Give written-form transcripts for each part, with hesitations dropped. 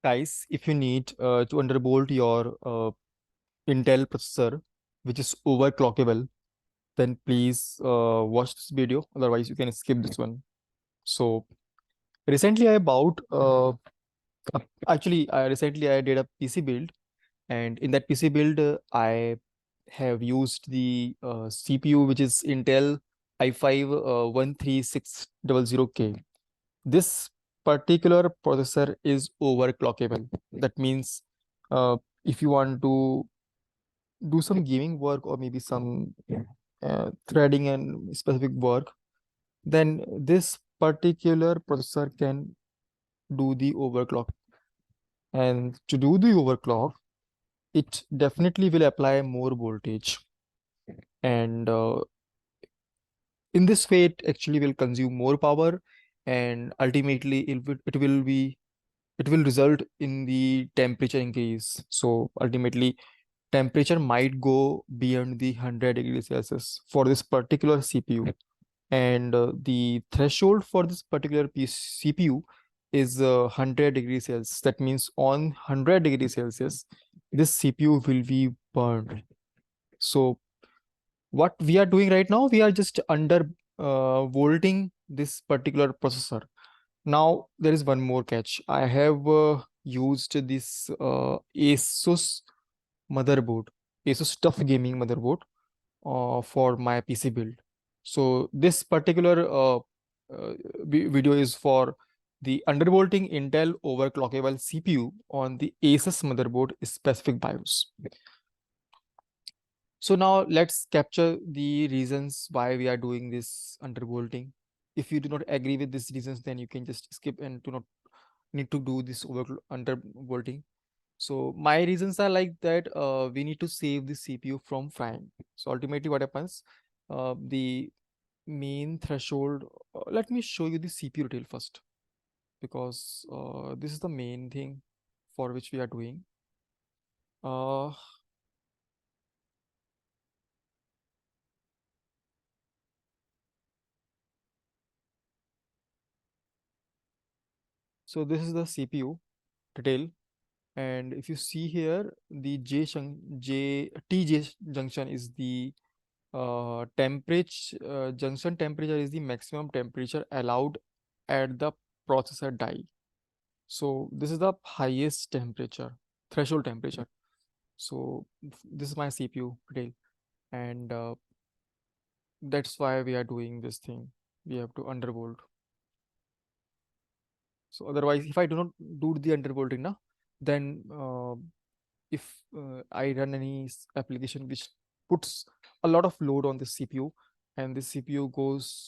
Guys, if you need to underbolt your Intel processor, which is overclockable, then please watch this video. Otherwise, you can skip this one. So recently, I bought actually recently I did a PC build, and in that PC build, I have used the CPU, which is Intel i5 13600K. This particular processor is overclockable. That means if you want to do some gaming work or maybe some threading and specific work, then this particular processor can do the overclock. And to do the overclock, it definitely will apply more voltage. And in this way, it actually will consume more power, and ultimately it will result in the temperature increase. So ultimately, temperature might go beyond the 100 degrees Celsius for this particular CPU. And the threshold for this particular CPU is 100 degrees Celsius. That means on 100 degrees Celsius, this CPU will be burned. So what we are doing right now, we are just under volting this particular processor. Now there is one more catch. I have used this ASUS motherboard, ASUS tough gaming motherboard for my PC build. So this particular video is for the undervolting Intel overclockable CPU on the ASUS motherboard specific BIOS. So now let's capture the reasons why we are doing this undervolting. If you do not agree with these reasons, then you can just skip and do not need to do this undervolting. So my reasons are like that we need to save the CPU from frying. So ultimately what happens, the main threshold, let me show you the CPU detail first, because this is the main thing for which we are doing. So this is the CPU detail. And if you see here, the TJ junction is the temperature, junction temperature is the maximum temperature allowed at the processor die. So this is the highest temperature, threshold temperature. So this is my CPU detail, and that's why we are doing this thing. We have to undervolt. So otherwise, if I do not do the undervolting now, then if I run any application which puts a lot of load on the CPU, and the CPU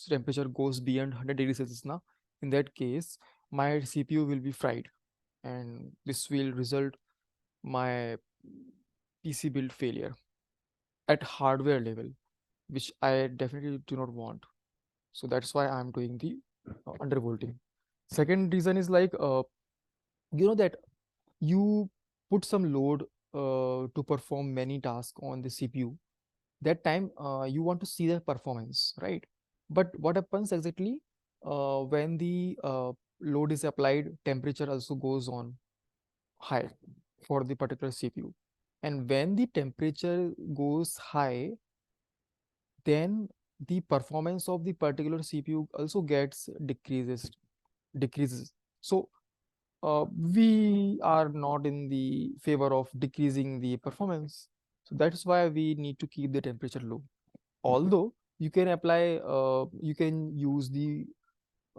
temperature goes beyond 100 degrees Celsius now, in that case, my CPU will be fried, and this will result my PC build failure at hardware level, which I definitely do not want. So that's why I'm doing the undervolting. Second reason is like, you know that you put some load to perform many tasks on the CPU. That time you want to see the performance, right? But what happens exactly when the load is applied, temperature also goes on high for the particular CPU. And when the temperature goes high, then the performance of the particular CPU also gets decreases. So we are not in the favor of decreasing the performance. So that's why we need to keep the temperature low. Although you can use the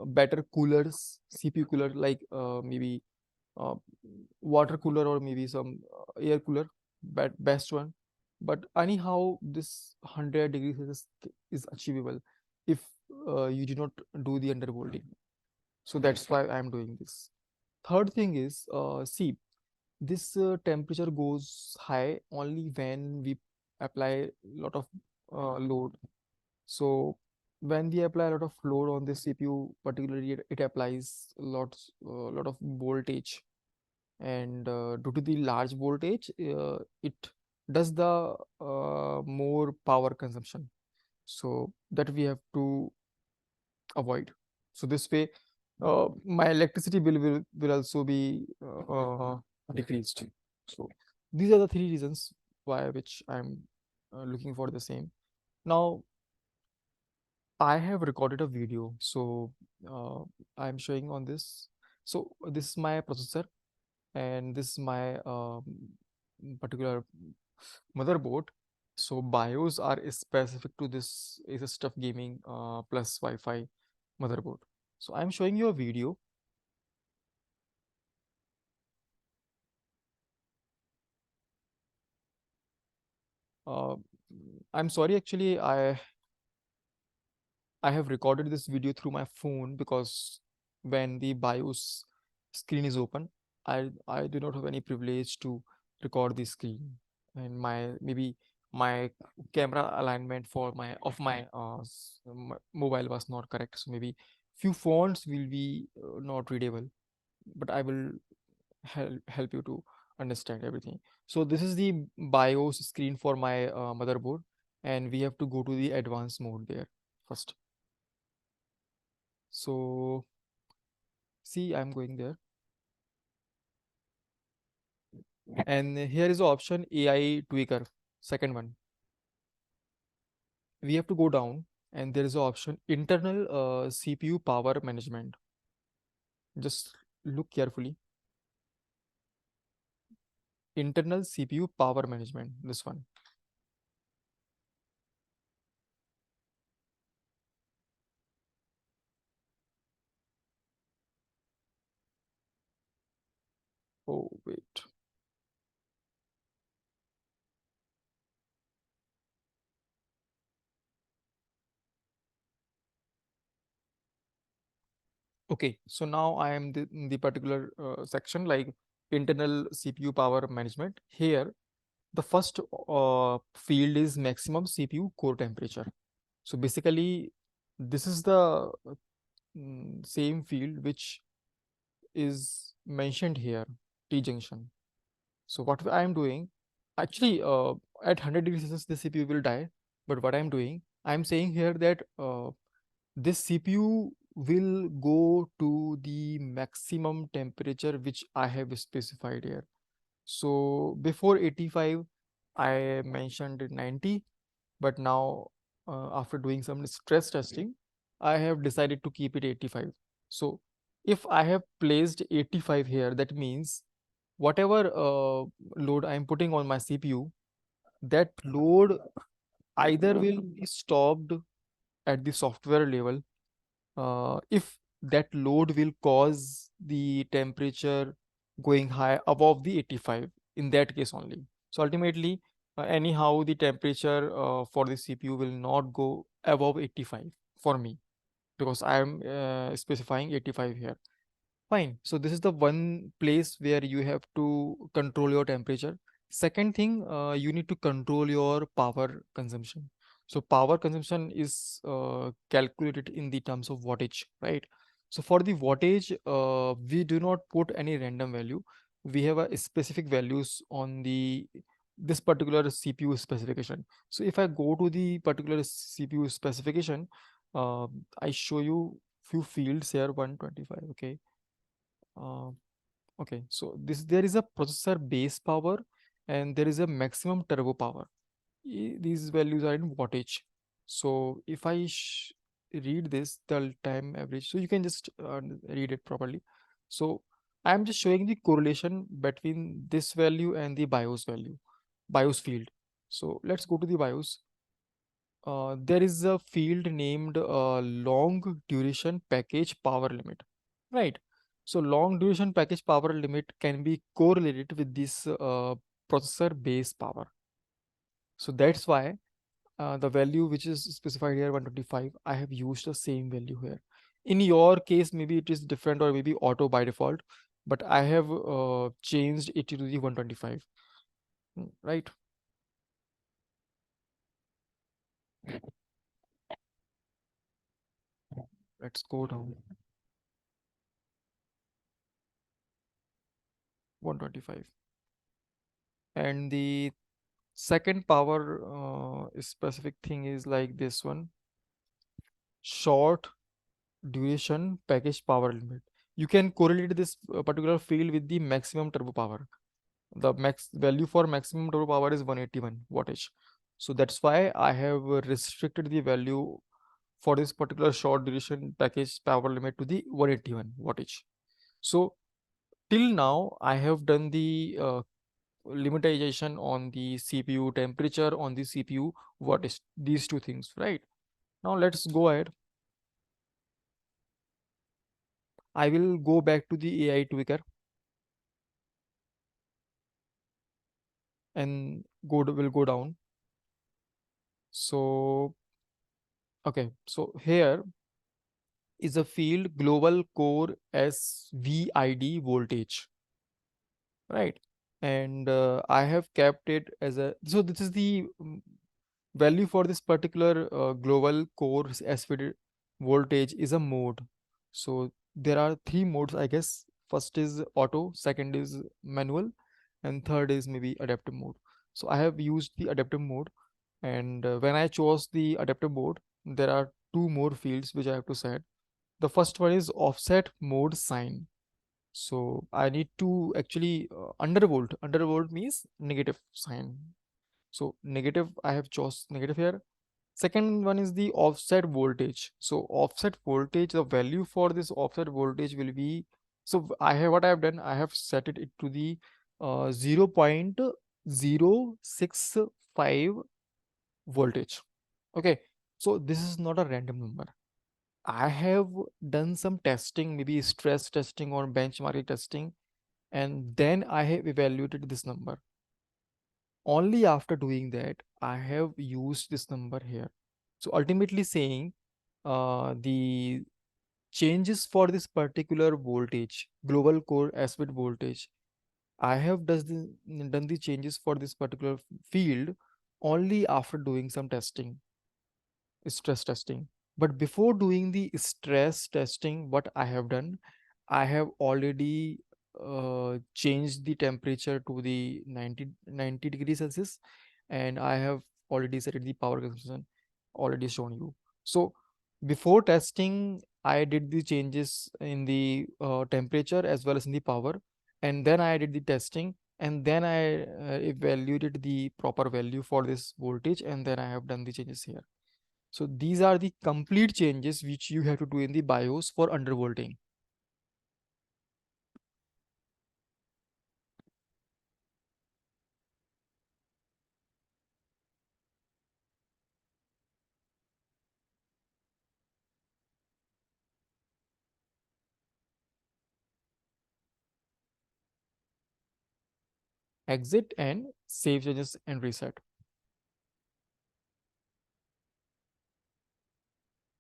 better coolers, CPU cooler, like maybe uh, water cooler or maybe some air cooler, best one. But anyhow, this 100 degrees is achievable if you do not do the undervolting. So that's why I'm doing this. Third thing is, see, this temperature goes high only when we apply a lot of load. So when we apply a lot of load on the CPU, particularly it applies lot of voltage, and due to the large voltage, it does the more power consumption. So that we have to avoid. So this way, my electricity bill will also be decreased. So these are the three reasons why which I'm looking for the same. Now I have recorded a video, so I'm showing on this. So this is my processor, and this is my particular motherboard. So BIOS are specific to this ASUS Stuff Gaming plus Wi-Fi motherboard. So I'm showing you a video. Uh, I'm sorry, actually, I have recorded this video through my phone because when the BIOS screen is open, I do not have any privilege to record the screen, and maybe my camera alignment for my mobile was not correct. So maybe few fonts will be not readable, but I will help you to understand everything. So this is the BIOS screen for my motherboard, and we have to go to the advanced mode there first. So see, I'm going there. And here is the option AI tweaker, second one. We have to go down and there is the option internal CPU power management. Just look carefully. Internal CPU power management, this one. Oh, wait. Okay, so now I am in the particular section like internal CPU power management. Here, the first field is maximum CPU core temperature. So basically, this is the same field which is mentioned here, T junction. So what I am doing, actually, at 100 degrees Celsius, the CPU will die. But what I'm doing, I'm saying here that this CPU will go to the maximum temperature which I have specified here. So before 85, I mentioned 90, but now after doing some stress testing, I have decided to keep it 85. So if I have placed 85 here, that means whatever load I am putting on my CPU, that load either will be stopped at the software level if that load will cause the temperature going high above the 85, in that case only. So ultimately, anyhow, the temperature for the CPU will not go above 85 for me because I am specifying 85 here. Fine. So this is the one place where you have to control your temperature. Second thing, you need to control your power consumption. So power consumption is calculated in the terms of wattage, right? So for the wattage, we do not put any random value. We have a specific values on the this particular CPU specification. So if I go to the particular CPU specification, I show you few fields here, 125. Okay. Uh, okay, so this there is a processor base power and there is a maximum turbo power. These values are in wattage. So if I read this, the time average, so you can just read it properly. So I am just showing the correlation between this value and the BIOS value, BIOS field. So let's go to the BIOS. There is a field named long duration package power limit, right? So long duration package power limit can be correlated with this processor base power. So that's why the value which is specified here 125, I have used the same value here. In your case, maybe it is different or maybe auto by default, but I have changed it to the 125, right? Let's go down 125. And the second power specific thing is like this one, short duration package power limit. You can correlate this particular field with the maximum turbo power. The max value for maximum turbo power is 181 wattage. So that's why I have restricted the value for this particular short duration package power limit to the 181 wattage. So till now I have done the limitation on the CPU temperature, on the CPU wattage, these two things, right? Now let's go ahead. I will go back to the AI tweaker and will go down. So okay, so here is a field global core SVID voltage, right? And I have kept it as a, so this is the value for this particular global core SVID voltage is a mode. So there are three modes, I guess. First is auto, second is manual, and third is maybe adaptive mode. So I have used the adaptive mode, and when I chose the adaptive mode, there are two more fields which I have to set. The first one is offset mode sign. So I need to actually undervolt. Undervolt means negative sign. So negative, I have chose negative here. Second one is the offset voltage. So offset voltage, the value for this offset voltage will be, so I have, what I have done, I have set it to the 0.065 voltage. Okay. So this is not a random number. I have done some testing, maybe stress testing or benchmarking testing, and then I have evaluated this number. Only after doing that, I have used this number here. So ultimately saying the changes for this particular voltage, global core aspect voltage, I have done the changes for this particular field only after doing some testing, stress testing. But before doing the stress testing, what I have done, I have already changed the temperature to the 90 degrees Celsius, and I have already set the power consumption, already shown you. So before testing, I did the changes in the temperature as well as in the power, and then I did the testing, and then I evaluated the proper value for this voltage, and then I have done the changes here. So these are the complete changes which you have to do in the BIOS for undervolting. Exit and save changes and reset.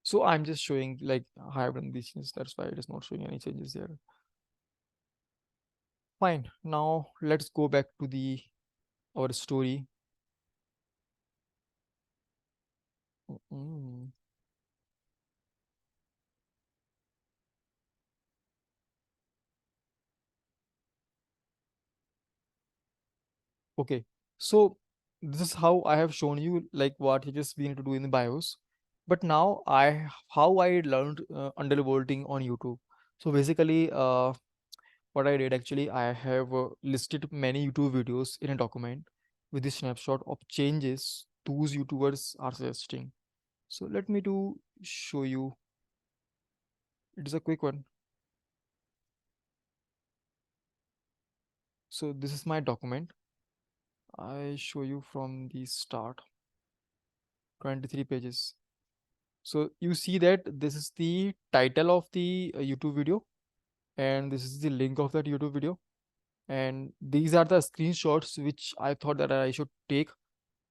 So I'm just showing like how I've done these changes. That's why it is not showing any changes there. Fine. Now let's go back to the our story. Mm, okay. So this is how I have shown you like what you just we need to do in the BIOS. But now how I learned undervolting on YouTube. So basically, what I did actually, I have listed many YouTube videos in a document with the snapshot of changes those YouTubers are suggesting. So let me to show you. It is a quick one. So this is my document. I show you from the start, 23 pages. So you see that this is the title of the YouTube video, and this is the link of that YouTube video. And these are the screenshots which I thought that I should take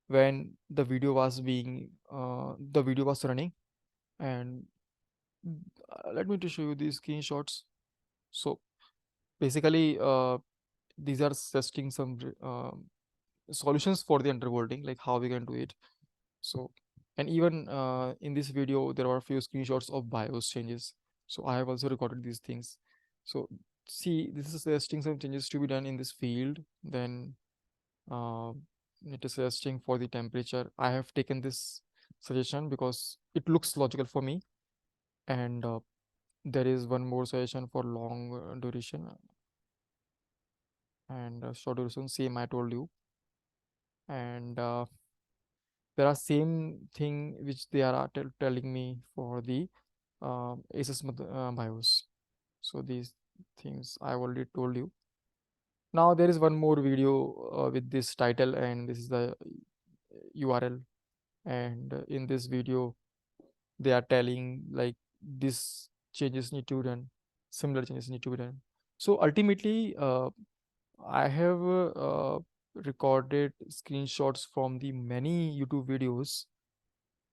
when the video was running. And let me to show you these screenshots. So basically these are suggesting some solutions for the undervolting, like how we can do it. So, and even in this video there are a few screenshots of BIOS changes, so I have also recorded these things. So see, this is suggesting some changes to be done in this field. Then uh, it is suggesting for the temperature. I have taken this suggestion because it looks logical for me. And There is one more suggestion for long duration and short duration, same I told you. And there are same thing which they are telling me for the ASUS BIOS. So these things I already told you. Now there is one more video with this title, and this is the URL. And in this video, they are telling like this changes need to be done, similar changes need to be done. So ultimately, I have recorded screenshots from the many YouTube videos.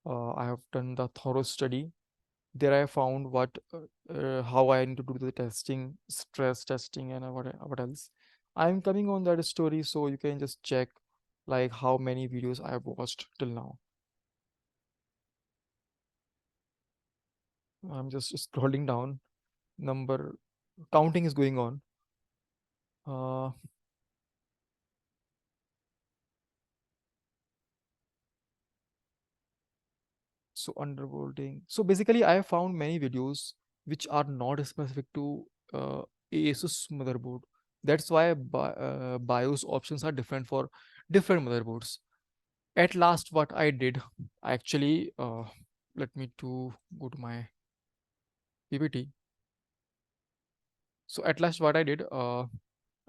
I have done the thorough study. There I found how I need to do the testing, stress testing, and what else. I'm coming on that story, so you can just check like how many videos I have watched till now. I'm just scrolling down. Number counting is going on. Uh, so undervolting. So basically, I have found many videos which are not specific to ASUS motherboard. That's why BIOS options are different for different motherboards. At last, what I did, I actually let me to go to my PPT. So at last, what I did,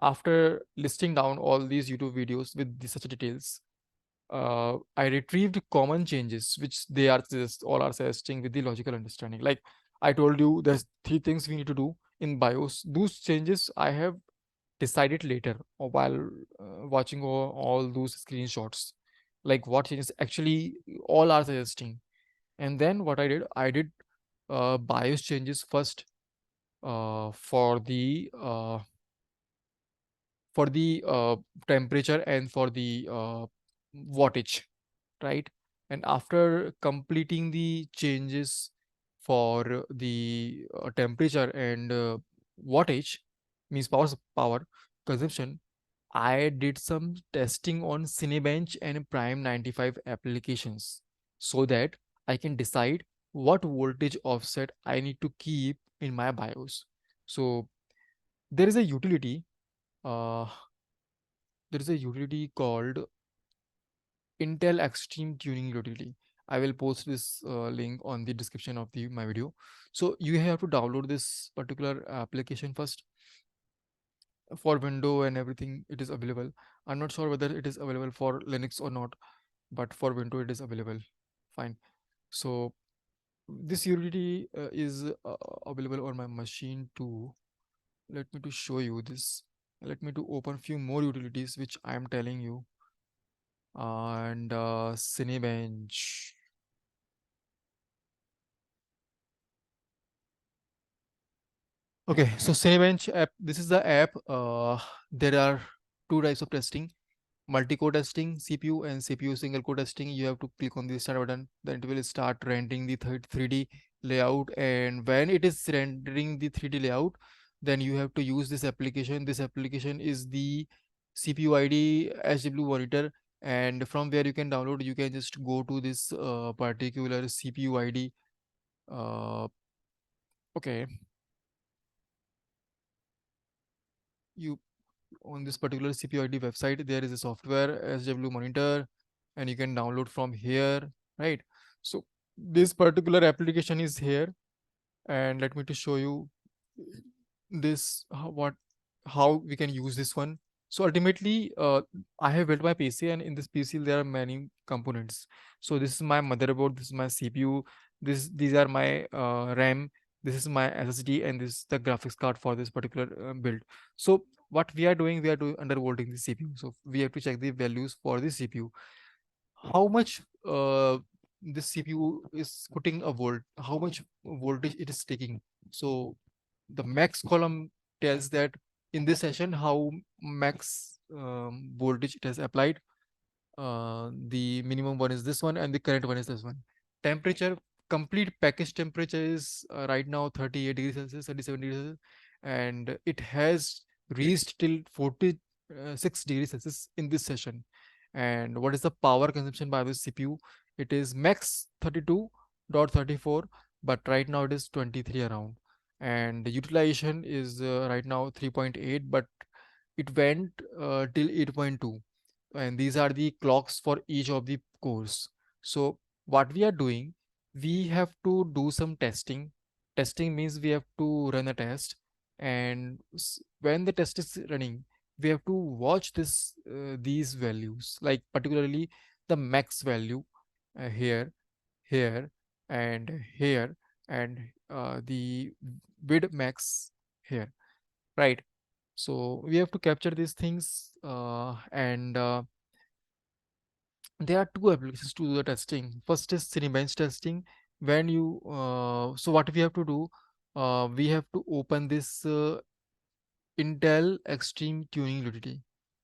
after listing down all these YouTube videos with such details, I retrieved common changes which they are all are suggesting with the logical understanding. Like I told you, there's three things we need to do in BIOS. Those changes I have decided later or while watching all those screenshots. Like what changes actually all are suggesting. And then what I did BIOS changes first for the temperature and for the wattage, right? And after completing the changes for the temperature and wattage, means power consumption, I did some testing on Cinebench and Prime 95 applications so that I can decide what voltage offset I need to keep in my BIOS. So there is a utility. Uh, there is a utility called Intel Extreme Tuning Utility. I will post this link on the description of the my video. So you have to download this particular application first. For Windows and everything it is available. I'm not sure whether it is available for Linux or not, but for Windows it is available. Fine. So this utility is available on my machine too. Let me to show you this. Let me to open few more utilities which I am telling you. And Cinebench. Okay, so Cinebench app. This is the app. There are two types of testing: multi-core testing, CPU, and CPU single-core testing. You have to click on the start button. Then it will start rendering the 3D layout. And when it is rendering the 3D layout, then you have to use this application. This application is the CPU ID HW monitor. And from where you can download, you can just go to this particular CPU ID. Uh, okay, you on this particular CPU ID website, there is a software SW Monitor, and you can download from here, right? So this particular application is here, and let me to show you this how we can use this one. So ultimately, I have built my PC, and in this PC there are many components. So this is my motherboard, this is my CPU, these are my RAM, this is my SSD, and this is the graphics card for this particular build. So what we are doing undervolting the CPU. So we have to check the values for the CPU. How much this CPU is putting a volt, how much voltage it is taking. So the max column tells that in this session how max voltage it has applied. The minimum one is this one, and the current one is this one. Temperature, complete package temperature is right now 38 degrees Celsius, 37 degrees Celsius, and it has reached till 46 degrees Celsius in this session. And what is the power consumption by this CPU? It is max 32.34, but right now it is 23 around. and the utilization is right now 3.8, but it went till 8.2, and these are the clocks for each of the cores. So what we are doing, we have to do some testing. Testing means we have to run a test, and when the test is running, we have to watch these values, like particularly the max value here, here, and here, and the bid max here, right? So we have to capture these things, and there are two applications to do the testing. First is Cinebench testing. When you so what we have to do, we have to open this Intel Extreme Tuning Utility.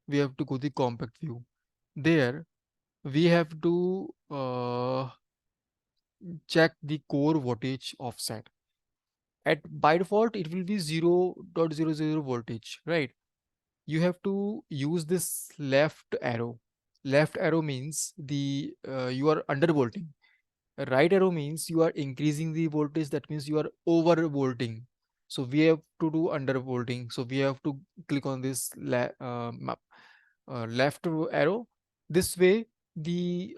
We have to go the compact view. There we have to check the core voltage offset. At by default, it will be 0.00 voltage, right? You have to use this left arrow. Left arrow means the you are undervolting. Right arrow means you are increasing the voltage. That means you are overvolting. So we have to do undervolting. So we have to click on this left arrow. This way, the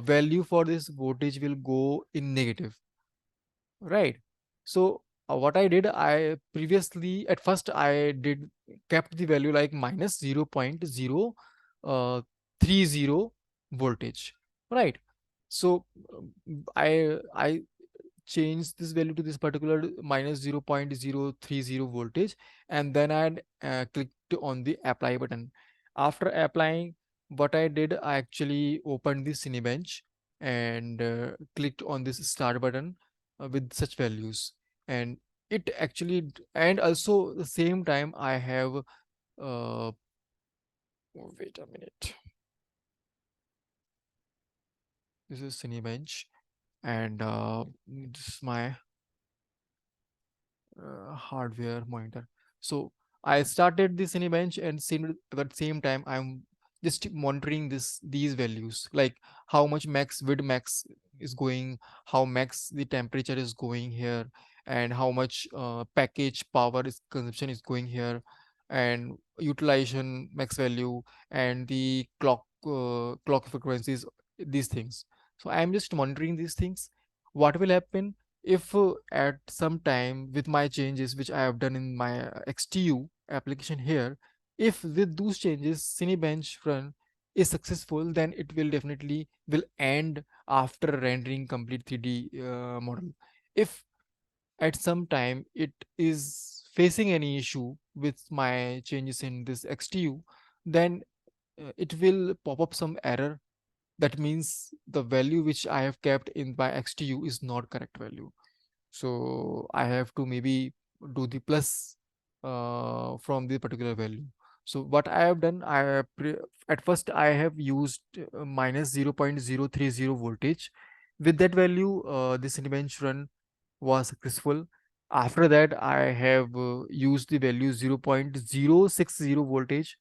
value for this voltage will go in negative, right? So what I did, I previously at first I did kept the value like minus 0.0 uh, 30 voltage, right? So I change this value to this particular minus 0.030 voltage, and then I clicked on the apply button. After applying, what I did, I actually opened the Cinebench and clicked on this start button with such values, and it actually and also the same time I have wait a minute, this is Cinebench, and this is my hardware monitor. So I started this Cinebench, and same at the same time I'm just monitoring these values, like how much max vid max is going, how max the temperature is going here, and how much package power is consumption is going here, and utilization max value, and the clock frequencies, these things. So I'm just monitoring these things. What will happen if at some time with my changes which I have done in my XTU application here, if with those changes Cinebench run is successful, then it will definitely will end after rendering complete 3D model. If at some time it is facing any issue with my changes in this XTU, then it will pop up some error. That means the value which I have kept in my XTU is not correct value, so I have to maybe do the plus from the particular value. So what I have done, at first I have used minus 0.030 voltage. With that value, this Cinebench run was successful. After that, I have used the value 0.060 voltage.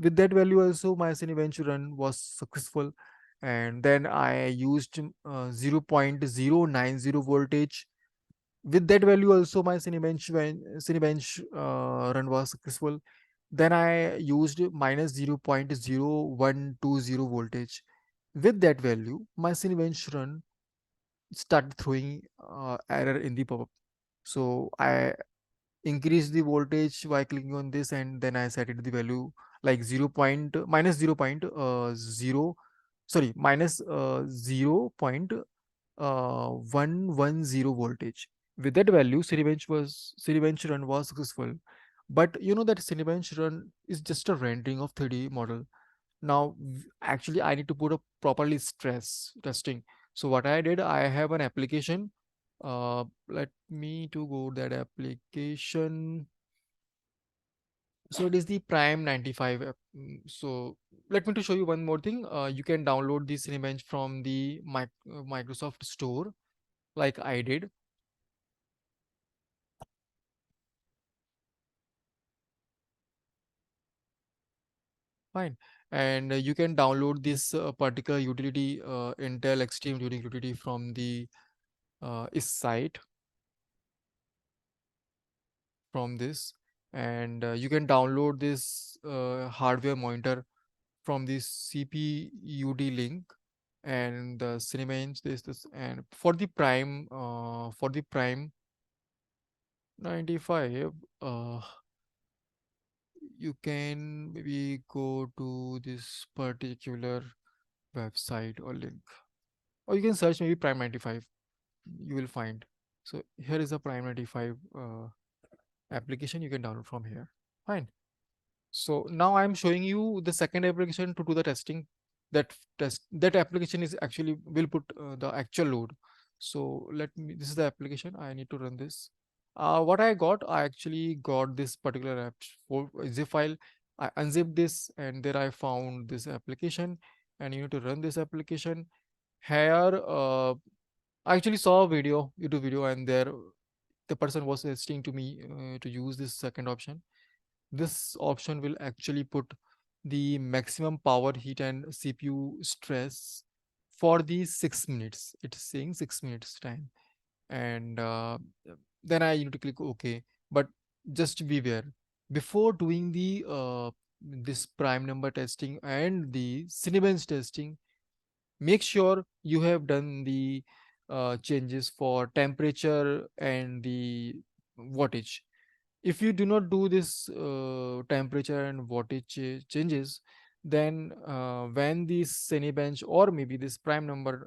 With that value also, my Cinebench run was successful. And then I used 0.090 voltage. With that value also, my Cinebench run was successful. Then I used minus 0.0120 voltage. With that value, my Cinebench run started throwing error in the pop-up. So I increased the voltage by clicking on this, and then I set it the value like 0. Sorry, minus 0.110 voltage. With that value, Cinebench run was successful. But you know that Cinebench run is just a rendering of 3D model. Now, actually, I need to put a properly stress testing. So what I did, I have an application. Let me to go that application. So it is the Prime 95 app. So let me to show you one more thing. You can download the Cinebench from the Microsoft Store, like I did. Fine. And you can download this particular utility, Intel Extreme Tuning Utility from the is site. from this, and you can download this hardware monitor from this CPUD link, and the Cinebench this, and for the Prime 95, uh, you can maybe go to this particular website or link, or you can search maybe Prime 95, you will find. So here is a Prime 95 application you can download from here. Fine. So now I'm showing you the second application to do the testing. That application is actually will put the actual load. So let me. This is the application. I need to run this. What I actually got this particular app for zip file. I unzipped this, and there I found this application, and you need to run this application. Here, I actually saw a video, YouTube video, and there the person was suggesting to me to use this second option. This option will actually put the maximum power heat and CPU stress for the 6 minutes. It's saying 6 minutes time, and then I need to click OK. But just beware, before doing the this prime number testing and the Cinebench testing, make sure you have done the changes for temperature and the wattage. If you do not do this temperature and wattage changes, then when this Cinebench or maybe this prime number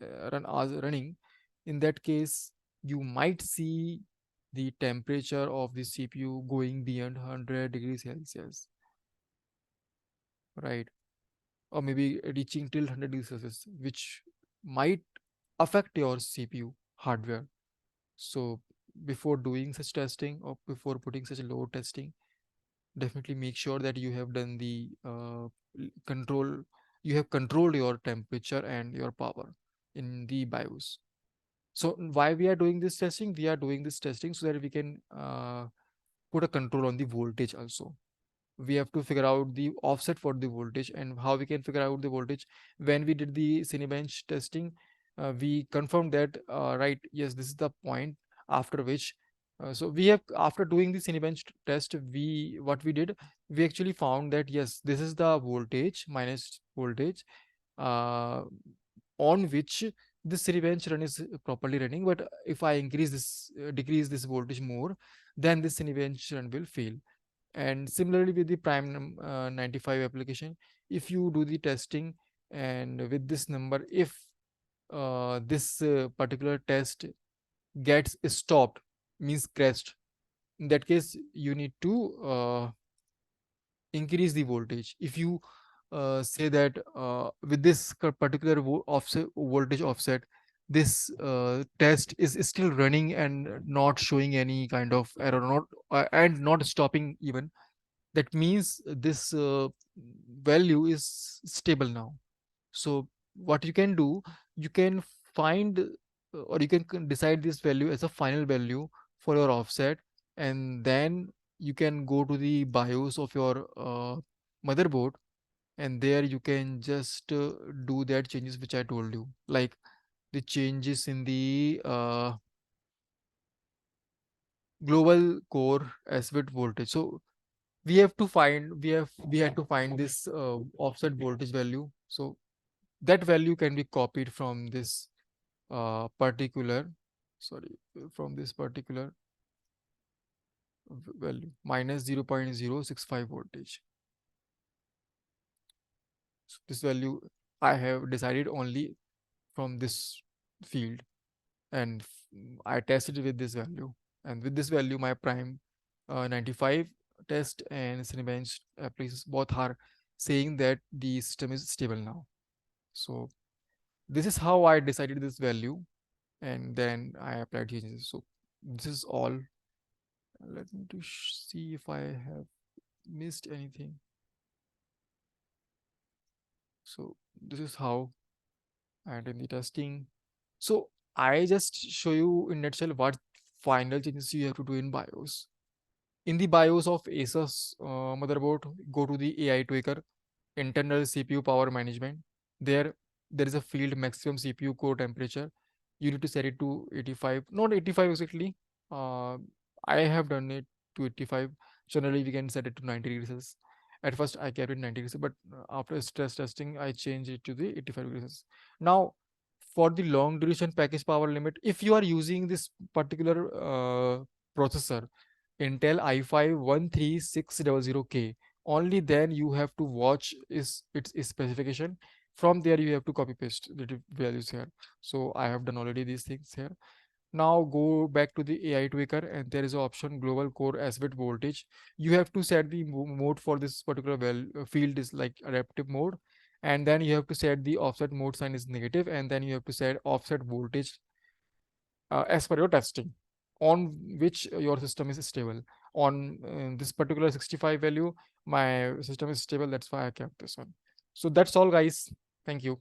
running, in that case you might see the temperature of the CPU going beyond 100 degrees Celsius, right? Or maybe reaching till 100 degrees Celsius, which might affect your CPU hardware. So before doing such testing or before putting such a load testing, definitely make sure that you have done the control, you have controlled your temperature and your power in the BIOS. So why we are doing this testing? We are doing this testing so that we can put a control on the voltage also. We have to figure out the offset for the voltage, and how we can figure out the voltage. When we did the Cinebench testing, we confirmed that right, yes, this is the point after which so we have, after doing the Cinebench test, we what we did, we actually found that yes, this is the voltage minus voltage uh, on which this Cinebench run is properly running. But if I increase this decrease this voltage more, then this Cinebench run will fail. And similarly with the Prime 95 application, if you do the testing and with this number, if this particular test gets stopped, means crashed, in that case you need to increase the voltage. If you say that with this particular voltage offset, this test is still running and not showing any kind of error, not and not stopping even, that means this value is stable now. So what you can do, you can find or you can decide this value as a final value for your offset, and then you can go to the BIOS of your motherboard, and there you can just do that changes which I told you, like the changes in the global core as with voltage. So we had to find this offset voltage value. So that value can be copied from this particular, sorry, from this particular value minus 0.065 voltage. So this value I have decided only from this field, and I tested with this value, and with this value my prime 95 test and Cinebench applications both are saying that the system is stable now. So this is how I decided this value, and then I applied changes. So this is all. Let me to see if I have missed anything. So this is how, and in the testing. So I just show you in nutshell what final changes you have to do in BIOS. In the BIOS of ASUS motherboard, go to the AI tweaker, internal CPU power management. There, there is a field maximum CPU core temperature. You need to set it to 85, not 85 exactly. Uh, I have done it to 85. Generally, we can set it to 90 degrees Celsius. At first, I kept it 90 degrees, but after stress testing, I changed it to the 85 degrees Celsius. Now, for the long duration package power limit, if you are using this particular processor, Intel i5-13600K, only then you have to watch is its specification. From there, you have to copy paste the values here. So I have done already these things here. Now go back to the AI tweaker, and there is an option global core SBIT voltage. You have to set the mode for this particular field is like adaptive mode, and then you have to set the offset mode sign is negative, and then you have to set offset voltage as per your testing on which your system is stable. On this particular 65 value, my system is stable. That's why I kept this one. So that's all, guys. Thank you.